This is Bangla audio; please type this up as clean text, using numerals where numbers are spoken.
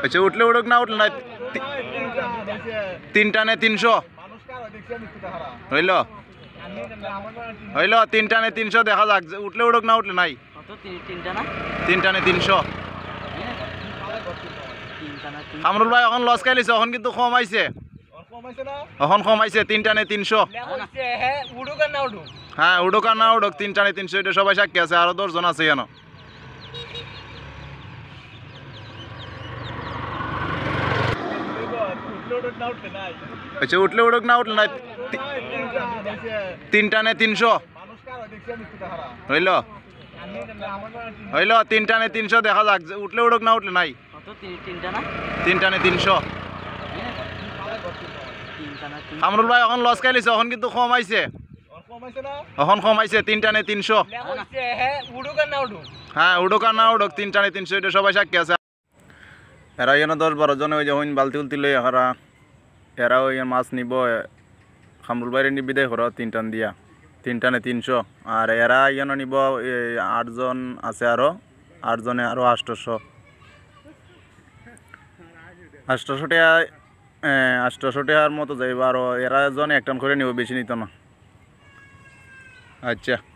আচ্ছা উঠলে উঠুক না উঠলে নাই তিনটানে 300 হইল হইল তিনটানে 300 দেখা যাক উঠলে উঠুক না উঠলে নাই তিনটানে 300 কামরুল ভাই এখন লস খাইলিছে এখন কিন্তু কমাইছে এখন কমাইছে তিনটানে 300 হ্যাঁ উঠুক আর না উঠুক তিনটানে 300 এটা সবাই সাক্ষী আছে আরো 10 জন আছে কেন আচ্ছা উঠলে উঠুক না উঠলে নাই তিনটানে 300 হইল হইল তিনটানে 300 দেখা যাক উঠলে উঠুক না উঠলে নাই তিনটানে 300 কামরুল ভাই এখন লস খাইলিছে এখন কিন্তু কমাইছে এখন কমাইছে তিনটানে 300 হ্যাঁ উঠুক আর না উঠুক তিনটানে 300 এটা সবাই সাক্ষী আছে এরা এখানে 10-12 জনে ওই যে হইন বালতি উলতি লই এরা ওই মাছ নিব কামরুল ভাইরে নিবি দেখ তিনটান দিয়া তিনটানে 300 আর এরা এখানে নিব 8 জন আছে আরো 8 জনে আরো 800 টাকা 800 টাকার মতো যাইব আর এরা জন এক টন করে নিব বেশি নিত না আচ্ছা